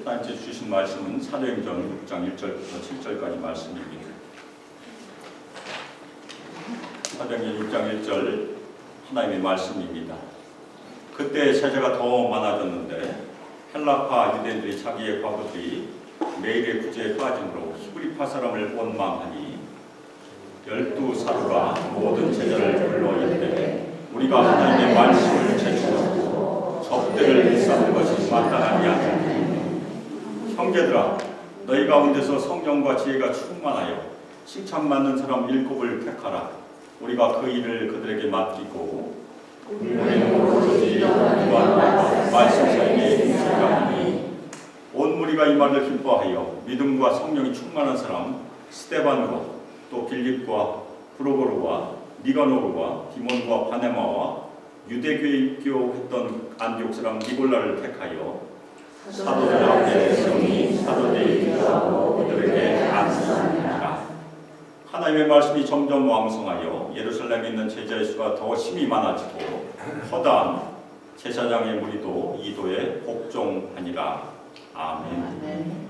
하나님께서 주신 말씀은 사도행전 6장 1절부터 7절까지 말씀입니다. 사도행전 6장 1절 하나님의 말씀입니다. 그때 제자가 더 많아졌는데 헬라파 유대인들이 자기의 과부들이 매일의 구제에 빠짐으로 히브리파 사람을 원망하니 12 사도가 모든 제자를 불러 이르되 우리가 하나님의 말씀을 제출하고 접대를 일삼는 것이 마땅하지 않느냐. 형제들아, 너희 가운데서 성령과 지혜가 충만하여 칭찬받는 사람 7을 택하라. 우리가 그 일을 그들에게 맡기고 우리는 오로지 여호와의 말씀사에게 인식하니 온 무리가 이 말을 기뻐하여 믿음과 성령이 충만한 사람 스데반과 또 빌립과 프로고르와 니가노르와 디몬과 바네마와 유대교에 입교했던 안디옥 사람 니골라를 택하여 사도들 앞에 세우니 사도들이 기도하고 그들에게 안수하니라. 하나님의 말씀이 점점 왕성하여 예루살렘에 있는 제자의 수가 더 심히 많아지고 허다한 제사장의 무리도 이도에 복종하니라. 아멘.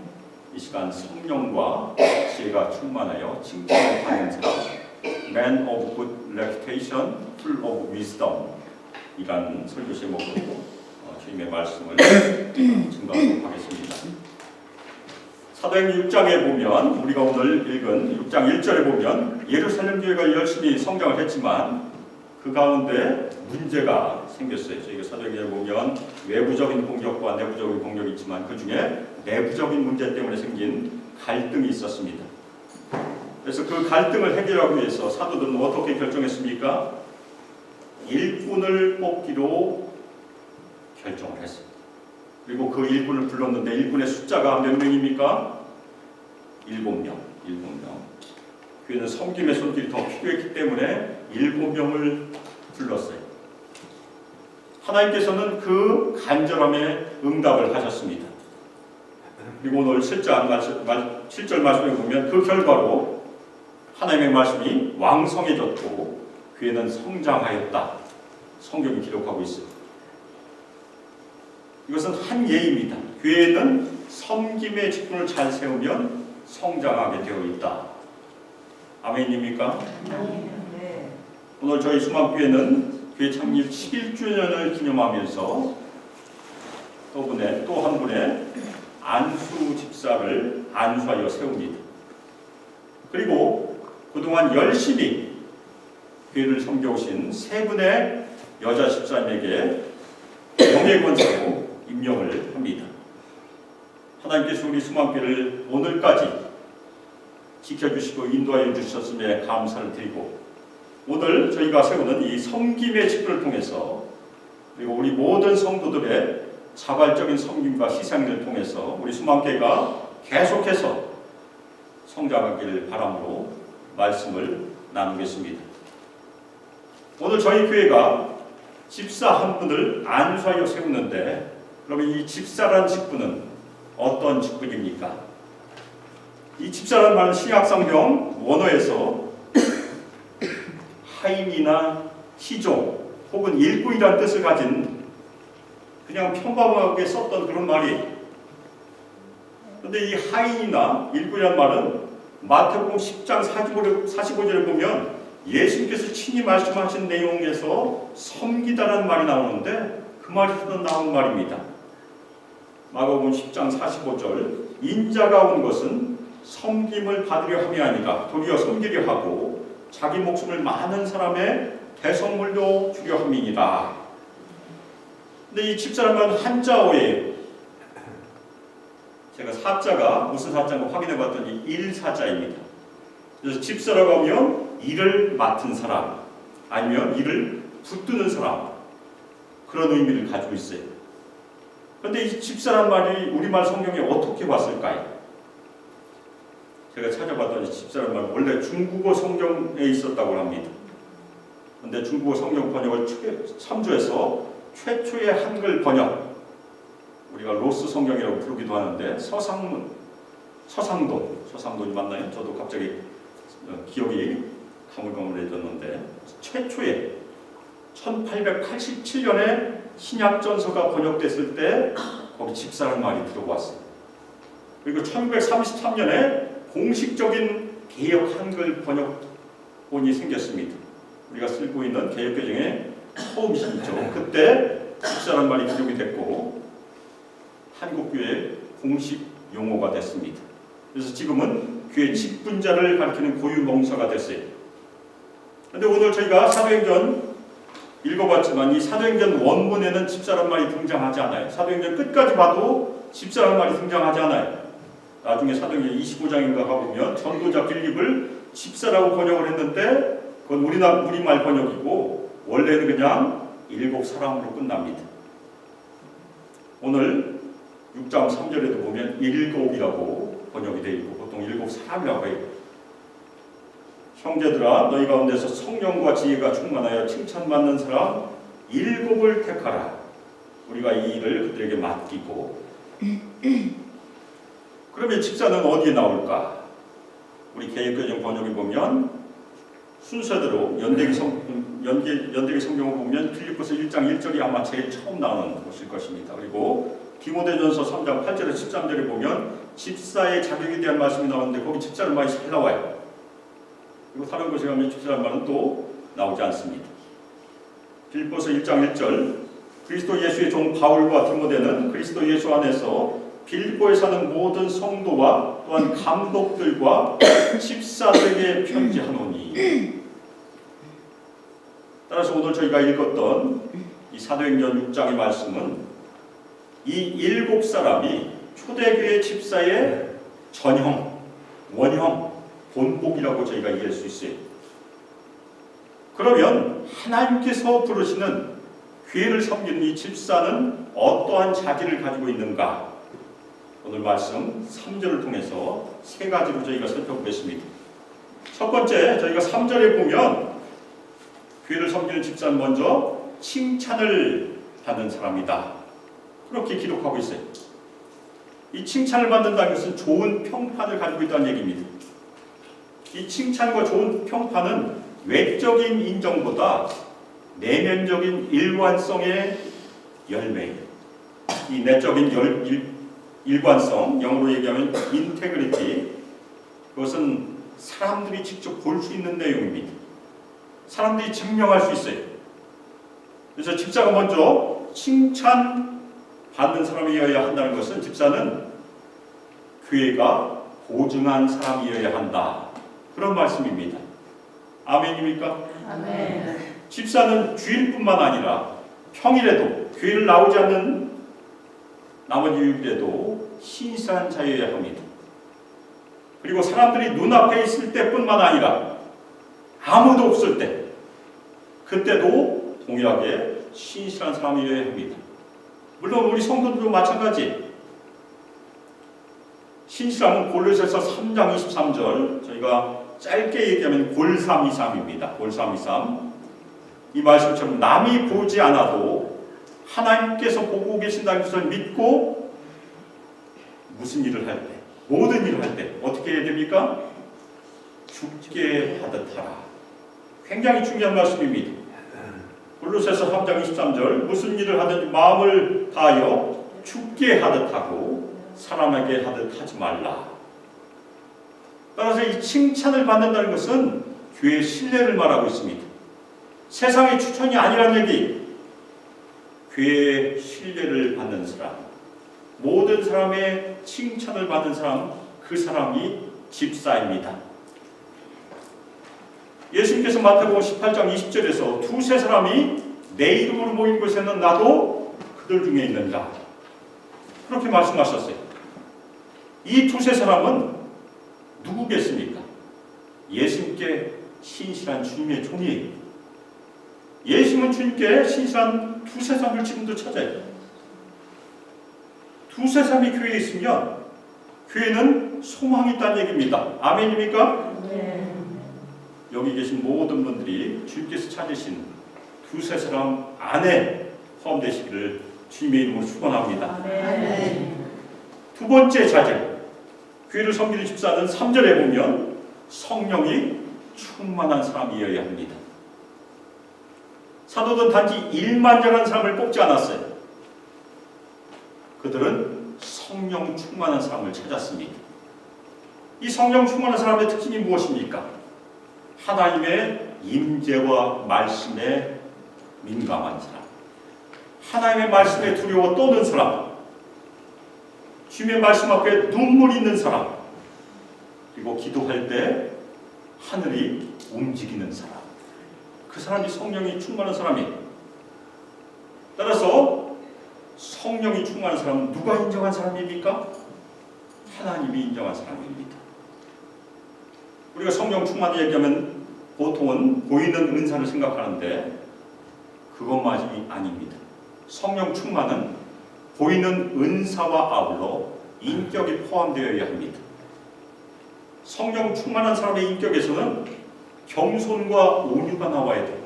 이 시간 성령과 지혜가 충만하여 칭찬을 받는 사람, Man of good reputation, full of wisdom 이라는 설교 제목으로 주님의 말씀을 증거하도록 하겠습니다. 사도행전 6장에 보면 우리가 오늘 읽은 6장 1절에 보면 예루살렘 교회가 열심히 성장을 했지만 그 가운데 문제가 생겼어요. 저희가 사도행전에 보면 외부적인 공격과 내부적인 공격이 있지만 그 중에 내부적인 문제 때문에 생긴 갈등이 있었습니다. 그래서 그 갈등을 해결하기 위해서 사도들은 어떻게 결정했습니까? 일꾼을 뽑기로 결정을 했습니다. 그리고 그 일꾼을 불렀는데 일꾼의 숫자가 몇 명입니까? 7명. 교회는 섬김의 손길이 더 필요했기 때문에 7명을 불렀어요. 하나님께서는 그 간절함에 응답을 하셨습니다. 그리고 오늘 7절 말씀에 보면 그 결과로 하나님의 말씀이 왕성해졌고 교회는 성장하였다. 성경이 기록하고 있어요. 이것은 한 예입니다. 교회는 섬김의 직분을 잘 세우면 성장하게 되어 있다. 아멘입니까? 네. 오늘 저희 수막교회는 교회 창립 11주년을 기념하면서 또 한 분의 안수 집사를 안수하여 세웁니다. 그리고 그동안 열심히 교회를 섬겨오신 3분의 여자 집사님에게 명예권자로 임명을 합니다. 하나님께서 우리 수막교회를 오늘까지 지켜주시고 인도하여 주셨음에 감사를 드리고 오늘 저희가 세우는 이 섬김의 직분을 통해서 그리고 우리 모든 성도들의 자발적인 섬김과 희생을 통해서 우리 수막교회가 계속해서 성장하기를 바람으로 말씀을 나누겠습니다. 오늘 저희 교회가 집사 한 분을 안수하여 세우는데 그러면 이 집사란 직분은 어떤 직분입니까? 이 집사란 말은 신약성경 원어에서 하인이나 시종 혹은 일꾼이라는 뜻을 가진 그냥 평범하게 썼던 그런 말이에요. 그런데 이 하인이나 일꾼이라는 말은 마태복음 10장 45절에 보면 예수님께서 친히 말씀하신 내용에서 섬기다라는 말이 나오는데 그 말이 나온 말입니다. 마가복음 10장 45절 인자가 온 것은 섬김을 받으려 함이 아니라 도리어 섬기려 하고 자기 목숨을 많은 사람의 대성물로 주려 함이니라. 근데 이 집사라는 한자어예요. 제가 사자가 무슨 사자인가 확인해 봤더니 일사자입니다. 그래서 집사라고 하면 일을 맡은 사람 아니면 일을 붙드는 사람 그런 의미를 가지고 있어요. 그런데 이 집사란 말이 우리말 성경에 어떻게 왔을까요? 제가 찾아봤더니 집사란 말은 원래 중국어 성경에 있었다고 합니다. 그런데 중국어 성경 번역을 참조해서 최초의 한글 번역 우리가 로스 성경이라고 부르기도 하는데 서상돈이 맞나요? 저도 갑자기 기억이 가물가물해졌는데 최초의 1887년에 신약전서가 번역됐을 때 거기 집사라는 말이 들어왔어요. 그리고 1933년에 공식적인 개역 한글 번역본이 생겼습니다. 우리가 쓰고 있는 개역개정의 처음이죠. 그때 집사란 말이 기록이 됐고 한국교회 공식 용어가 됐습니다. 그래서 지금은 교회 직분자를 가리키는 고유 명사가 됐어요. 그런데 오늘 저희가 사도행전 읽어봤지만 이 사도행전 원문에는 집사란 말이 등장하지 않아요. 사도행전 끝까지 봐도 집사란 말이 등장하지 않아요. 나중에 사도행전 25장인가 가보면 전도자 빌립을 집사라고 번역을 했는데 그건 우리말 번역이고 원래는 그냥 7사람으로 끝납니다. 오늘 6장 3절에도 보면 7이라고 번역이 되어 있고 보통 7사람이라고 해요. 형제들아 너희 가운데서 성령과 지혜가 충만하여 칭찬받는 사람 7을 택하라. 우리가 이 일을 그들에게 맡기고. 그러면 집사는 어디에 나올까? 우리 개역개정 번역에 보면 순서대로 연대기 성경을 보면 빌립보서 1장 1절이 아마 제일 처음 나오는 것일 것입니다. 그리고 디모데전서 3장 8절에서 13절에 보면 집사의 자격에 대한 말씀이 나오는데 거기 집사라는 말이 잘 나와요. 그리고 다른 곳에 가면 집사라는 말은 또 나오지 않습니다. 빌립보서 1장 1절 그리스도 예수의 종 바울과 디모데는 그리스도 예수 안에서 빌립보에 사는 모든 성도와 또한 감독들과 집사들에게 편지하노니. 따라서 오늘 저희가 읽었던 이 사도행전 6장의 말씀은 이 7사람이 초대교회 집사의 전형, 원형, 본복이라고 저희가 이해할 수 있어요. 그러면 하나님께서 부르시는 교회를 섬기는 이 집사는 어떠한 자질을 가지고 있는가? 오늘 말씀 3절을 통해서 3가지로 저희가 살펴보겠습니다. 첫 번째, 저희가 3절에 보면 교회를 섬기는 집사는 먼저 칭찬을 받는 사람이다. 그렇게 기록하고 있어요. 이 칭찬을 받는다는 것은 좋은 평판을 가지고 있다는 얘기입니다. 이 칭찬과 좋은 평판은 외적인 인정보다 내면적인 일관성의 열매예요. 이 내적인 일관성, 영어로 얘기하면 인테그리티, 그것은 사람들이 직접 볼 수 있는 내용입니다. 사람들이 증명할 수 있어요. 그래서 집사가 먼저 칭찬받는 사람이어야 한다는 것은 집사는 교회가 보증한 사람이어야 한다. 그런 말씀입니다. 아멘입니까? 아멘. 집사는 주일뿐만 아니라 평일에도 교회를 나오지 않는 나머지 요일에도 신실한 자여야 합니다. 그리고 사람들이 눈앞에 있을 때뿐만 아니라 아무도 없을 때 그때도 동일하게 신실한 사람이어야 합니다. 물론 우리 성도들도 마찬가지. 신실함은 골로새서 3장 23절 저희가 짧게 얘기하면 골323입니다. 골323 이 말씀처럼 남이 보지 않아도 하나님께서 보고 계신다는 것을 믿고 무슨 일을 할 때, 모든 일을 할 때 어떻게 해야 됩니까? 죽게 하듯 하라. 굉장히 중요한 말씀입니다. 골로새서 3장 23절 무슨 일을 하든지 마음을 다하여 죽게 하듯 하고 사람에게 하듯 하지 말라. 따라서 이 칭찬을 받는다는 것은 교회의 신뢰를 말하고 있습니다. 세상의 추천이 아니라는 얘기. 교회의 신뢰를 받는 사람, 모든 사람의 칭찬을 받는 사람, 그 사람이 집사입니다. 예수님께서 마태복음 18장 20절에서 두세 사람이 내 이름으로 모인 곳에는 나도 그들 중에 있는다. 그렇게 말씀하셨어요. 이 두세 사람은 누구겠습니까? 예수님께 신실한 주님의 종이에요. 예수님은 주님께 신실한 두세 사람을 지금도 찾아요. 두세 사람이 교회에 있으면 교회는 소망이 있다는 얘기입니다. 아멘입니까? 네. 여기 계신 모든 분들이 주님께서 찾으신 두세 사람 안에 포함되시기를 주님의 이름으로 축원합니다. 네. 두 번째 자질, 교회를 섬기는 집사는 3절에 보면 성령이 충만한 사람이어야 합니다. 사도는 단지 일만 잘한 사람을 뽑지 않았어요. 그들은 성령 충만한 사람을 찾았습니다. 이 성령 충만한 사람의 특징이 무엇입니까? 하나님의 임재와 말씀에 민감한 사람, 하나님의 말씀에 두려워 떠는 사람, 주님의 말씀 앞에 눈물이 있는 사람, 그리고 기도할 때 하늘이 움직이는 사람, 그 사람이 성령이 충만한 사람이에요. 따라서 성령이 충만한 사람은 누가 인정한 사람입니까? 하나님이 인정한 사람입니다. 우리가 성령 충만 얘기하면 보통은 보이는 은사를 생각하는데 그것만이 아닙니다. 성령 충만은 보이는 은사와 아울러 인격이 포함되어야 합니다. 성령 충만한 사람의 인격에서는 겸손과 온유가 나와야 돼요.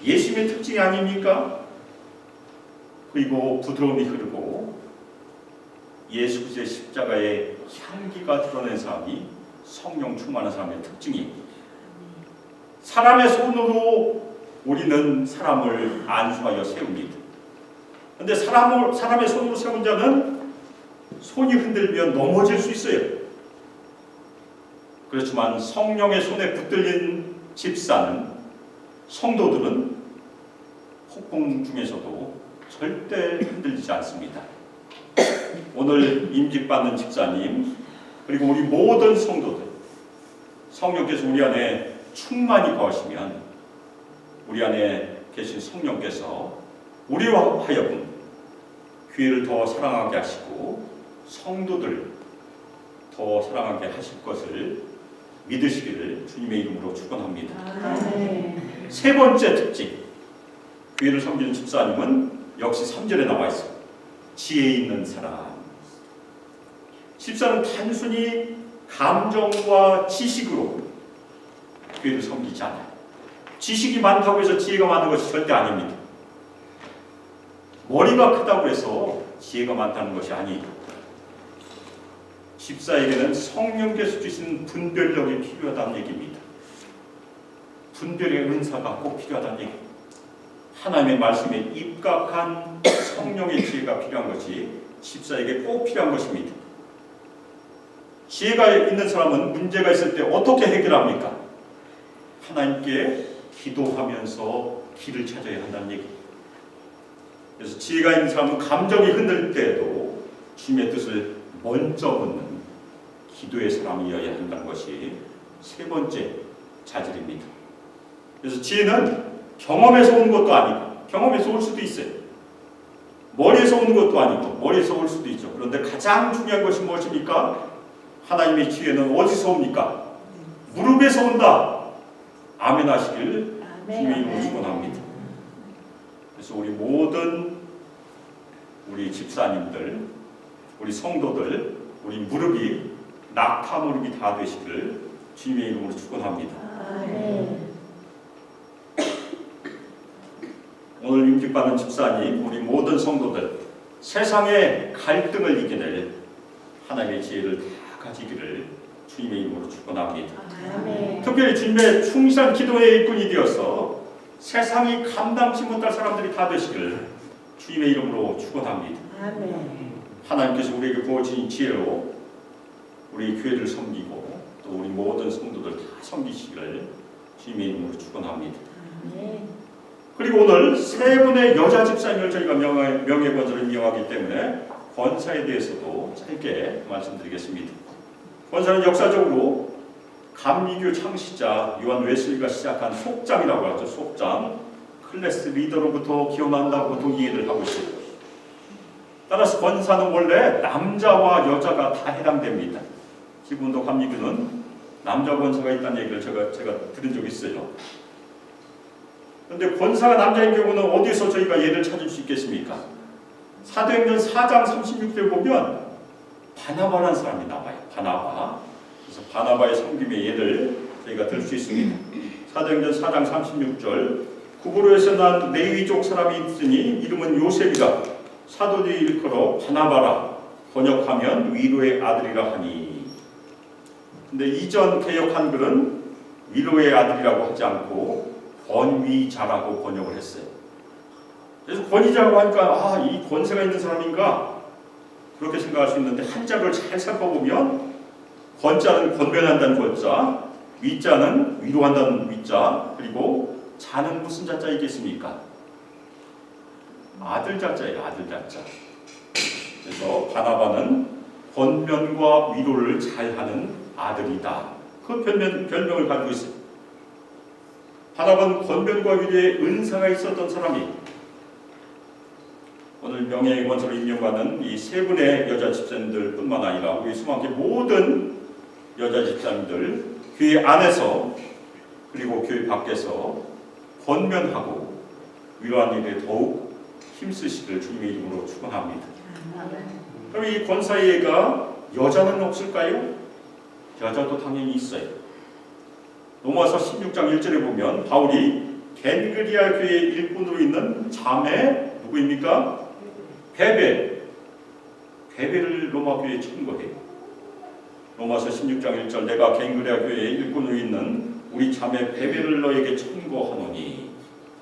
예수님의 특징이 아닙니까? 그리고 부드러움이 흐르고 예수 그리스도의 십자가의 향기가 드러낸 사람이 성령 충만한 사람의 특징입니다. 사람의 손으로 우리는 사람을 안수하여 세웁니다. 그런데 사람의 손으로 세운 자는 손이 흔들면 넘어질 수 있어요. 그렇지만 성령의 손에 붙들린 집사는, 성도들은 폭풍 중에서도 절대 흔들리지 않습니다. 오늘 임직받는 집사님, 그리고 우리 모든 성도들, 성령께서 우리 안에 충만히 거하시면 우리 안에 계신 성령께서 우리와 하여금 교회를 더 사랑하게 하시고 성도들 더 사랑하게 하실 것을 믿으시기를 주님의 이름으로 축원합니다. 세 번째 특징, 교회를 섬기는 집사님은 역시 3절에 나와 있어요. 지혜 있는 사람. 집사는 단순히 감정과 지식으로 교회를 섬기지 않아요. 지식이 많다고 해서 지혜가 많은 것이 절대 아닙니다. 머리가 크다고 해서 지혜가 많다는 것이 아니에요. 집사에게는 성령께서 주신 분별력이 필요하다는 얘기입니다. 분별의 은사가 꼭 필요하다는 얘기입니다. 하나님의 말씀에 입각한 성령의 지혜가 필요한 것이 집사에게 꼭 필요한 것입니다. 지혜가 있는 사람은 문제가 있을 때 어떻게 해결합니까? 하나님께 기도하면서 길을 찾아야 한다는 얘기입니다. 그래서 지혜가 있는 사람은 감정이 흔들 때에도 주님의 뜻을 먼저 묻는 기도의 사람이어야 한다는 것이 세 번째 자질입니다. 그래서 지혜는 경험에서 오는 것도 아니고, 경험에서 올 수도 있어요. 머리에서 오는 것도 아니고 머리에서 올 수도 있죠. 그런데 가장 중요한 것이 무엇입니까? 하나님의 지혜는 어디서 옵니까? 무릎에서 온다. 아멘 하시길 주님의 이름으로 축원합니다. 그래서 우리 모든 우리 집사님들, 우리 성도들, 우리 무릎이 낙타 무릎이 다 되시기를 주님의 이름으로 축원합니다. 오늘 임직받는 집사님, 우리 모든 성도들, 세상의 갈등을 이겨낼 하나님의 지혜를 다 가지기를 주님의 이름으로 축원합니다. 특별히 주님의 충실한 기도의 일꾼이 되어서 세상이 감당치 못할 사람들이 다 되시기를 주님의 이름으로 축원합니다. 하나님께서 우리에게 부어주신 지혜로 우리 교회를 섬기고 또 우리 모든 성도들 다 섬기시기를 주님의 이름으로 축원합니다. 그리고 오늘 세 분의 여자 집사님을 저희가 명예권자로 임명하기 때문에 권사에 대해서도 짧게 말씀드리겠습니다. 권사는 역사적으로 감리교 창시자 요한 웨슬리가 시작한 속장이라고 하죠. 속장, 클래스 리더로부터 기원한다고 보통 이해를 하고 있어요. 따라서 권사는 원래 남자와 여자가 다 해당됩니다. 지금도 감리교는 남자 권사가 있다는 얘기를 제가 들은 적이 있어요. 그런데 권사가 남자인 경우는 어디서 저희가 예를 찾을 수 있겠습니까? 사도행전 4장 36절 보면 바나바라는 사람이 나와요. 바나바. 그래서 바나바의 섬김의 예를 저희가 들 수 있습니다. 사도행전 4장 36절 구브로에서 난 레위족 사람이 있으니 이름은 요셉이라 사도들이 일컬어 바나바라 번역하면 위로의 아들이라 하니. 근데 이전 개역 한글은 위로의 아들이라고 하지 않고 권위자라고 번역을 했어요. 그래서 권위자라고 하니까 이 권세가 있는 사람인가? 그렇게 생각할 수 있는데 한자를 잘 살펴보면 권자는 권변한다는 권자, 위자는 위로한다는 위자, 그리고 자는 무슨 자자이겠습니까? 아들 자자예요. 아들 자자. 그래서 바나바는 권면과 위로를 잘하는 아들이다. 그 별명을 가지고 있어요. 바나바는 권면과 위로에 은사가 있었던 사람이 오늘 명예의 원서로 인용받는 이 세 분의 여자 집사님들뿐만 아니라 우리 수많게 모든 여자 집사님들 교회 안에서 그리고 교회 밖에서 권면하고 위로하는 일에 더욱 힘쓰시길 주님의 이름으로 축원합니다. 그럼 이 권사회가 여자는 없을까요? 여자도 당연히 있어요. 로마서 16장 1절에 보면 바울이 겐그리아 교회 일꾼으로 있는 자매 누구입니까? 베베를 로마 교회에 천거해요. 로마서 16장 1절 내가 겐그리아 교회에 일꾼으로 있는 우리 자매 베베를 너에게 천거하노니.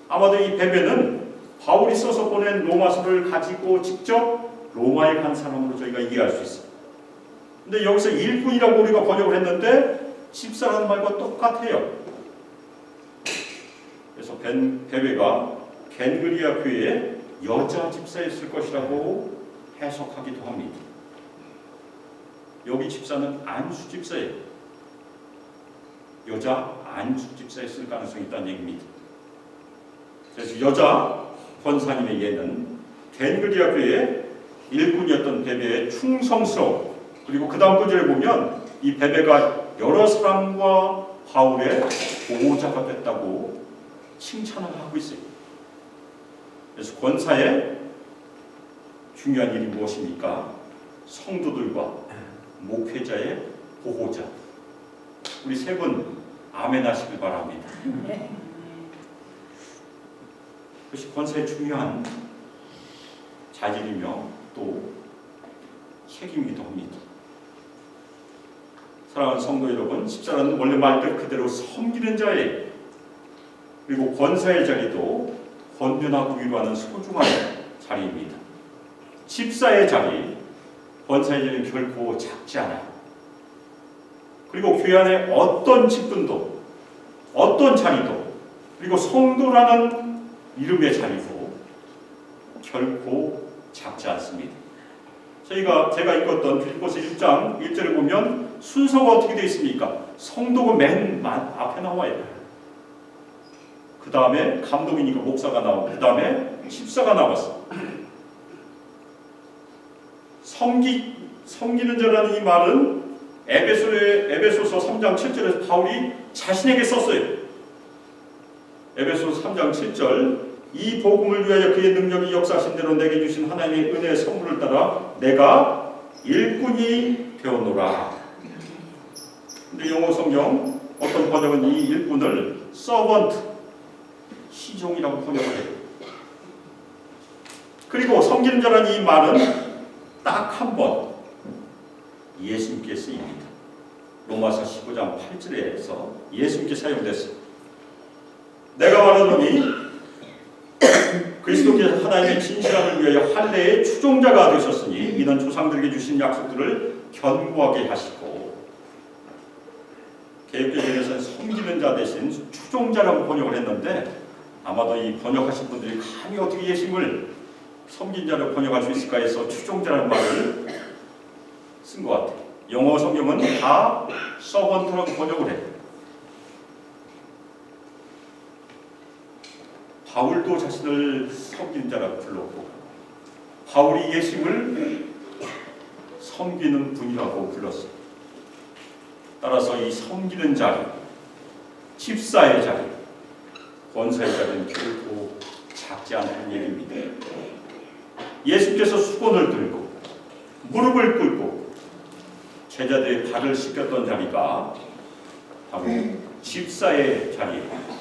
아마도 이 베베는 바울이 써서 보낸 로마서를 가지고 직접 로마에 간 사람으로 저희가 이해할 수 있어요. 근데 여기서 일꾼이라고 우리가 번역을 했는데 집사라는 말과 똑같아요. 그래서 베베가 겐그리아 교회에 여자 집사였을 것이라고 해석하기도 합니다. 여기 집사는 안수 집사예요. 여자 안수 집사였을 가능성이 있다는 얘기입니다. 그래서 여자 권사님의 예는 겐그리아 교회의 일꾼이었던 베베의 충성스러움, 그리고 그 다음 구절에 보면 이 베베가 여러 사람과 바울의 보호자가 됐다고 칭찬을 하고 있어요. 그래서 권사의 중요한 일이 무엇입니까? 성도들과 목회자의 보호자. 우리 세 분 아멘 하시길 바랍니다. 그것이 권사의 중요한 자질이며 또 책임이기도 합니다. 사랑하는 성도 여러분, 집사라는 원래 말뜻 그대로 섬기는 자예요. 그리고 권사의 자리도 권면하고 위로하는 소중한 자리입니다. 집사의 자리, 권사의 자리는 결코 작지 않아요. 그리고 교회 안에 어떤 직분도, 어떤 자리도, 그리고 성도라는 이름의 자리도 결코 작지 않습니다. 제가 읽었던 빌립보서 1장 1절에 보면 순서가 어떻게 되어 있습니까? 성도가 맨 앞에 나와요. 그 다음에 감독이니까 목사가 나오고 그 다음에 집사가 나왔어. 섬기는 자라는 이 말은 에베소서 3장 7절에서 바울이 자신에게 썼어요. 에베소서 3장 7절 이 복음을 위하여 그의 능력이 역사하신 대로 내게 주신 하나님의 은혜의 선물을 따라 내가 일꾼이 되었노라. 근데 영어 성경 어떤 번역은 이 일꾼을 서번트, 시종이라고 번역을 해요. 그리고 섬기는 자라는 이 말은 딱 한 번 예수님께 쓰입니다. 로마서 15장 8절에서 예수님께 사용됐어요. 내가 말하노니 그리스도께서 하나님의 진실함을 위하여 할례의 추종자가 되셨으니 이는 조상들에게 주신 약속들을 견고하게 하시고, 개역개정에서는 섬기는 자 대신 추종자라고 번역을 했는데 아마도 이 번역하신 분들이 감히 어떻게 예수님을 섬긴 자로 번역할 수 있을까 해서 추종자라는 말을 쓴 것 같아요. 영어 성경은 다 서번트라고 번역을 해요. 바울도 자신을 섬기는 자라고 불렀고 바울이 예수님을 섬기는 분이라고 불렀어요. 따라서 이 섬기는 자리, 집사의 자리, 권사의 자리는 결코 작지 않은 얘기입니다. 예수께서 수건을 들고 무릎을 꿇고 제자들의 발을 씻겼던 자리가 바로 집사의 자리입니다.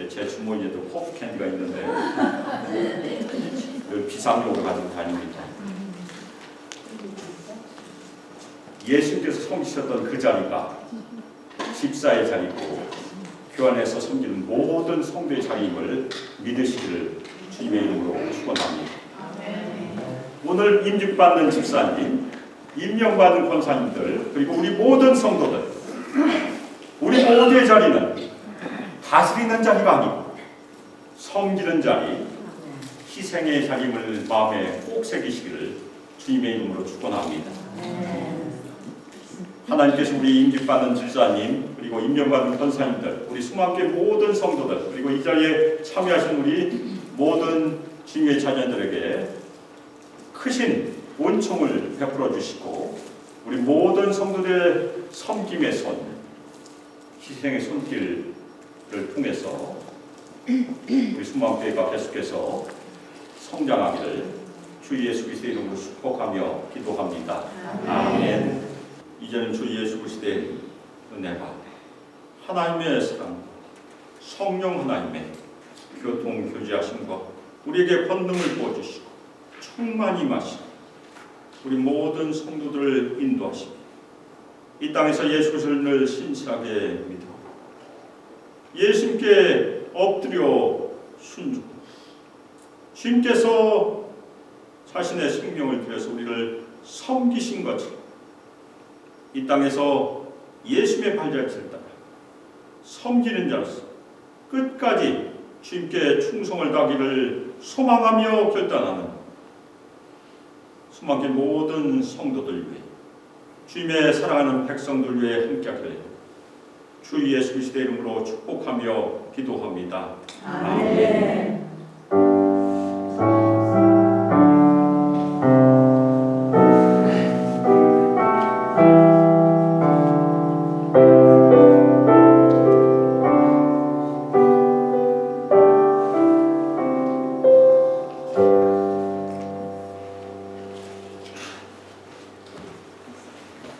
제 주머니에도 포크 캔디가 있는데 늘 비상용으로 가지고 다닙니다. 예수님께서 섬기셨던 그 자리가 집사의 자리고 그 안에서 섬기는 모든 성도의 자리임을 믿으시기를 주님의 이름으로 축원합니다. 오늘 임직받는 집사님, 임명받은 권사님들, 그리고 우리 모든 성도들, 우리 모두의 자리는 다스리는 자리가 아니고 섬기는 자리, 희생의 자리임을 마음에 꼭 새기시기를 주님의 이름으로 축원합니다. 하나님께서 우리 임직받는 집사님, 그리고 임명받은 권사님들, 우리 수많게 모든 성도들, 그리고 이 자리에 참여하신 우리 모든 주님의 자녀들에게 크신 은총을 베풀어 주시고 우리 모든 성도들의 섬김의 손, 희생의 손길을 통해서 우리 수많게가 계속해서 성장하기를 주 예수 그리스도의 이름으로 축복하며 기도합니다. 아멘. 이제는 주 예수 그리스도의 은혜가 하나님의 사랑, 성령 하나님의 교통 교제하심과 우리에게 권능을 부어주시고 충만히 마시고 우리 모든 성도들을 인도하시고 이 땅에서 예수 그리스도를 늘 신실하게 믿어 예수님께 엎드려 순종, 주님께서 자신의 생명을 들여서 우리를 섬기신 것처럼 이 땅에서 예수님의 발자취를 따라 섬기는 자로서 끝까지 주님께 충성을 다하기를 소망하며 결단하는 수많게 모든 성도들 위해 주님의 사랑하는 백성들 위해 함께하기를 주 예수 그리스도의 이름으로 축복하며 기도합니다. 아멘.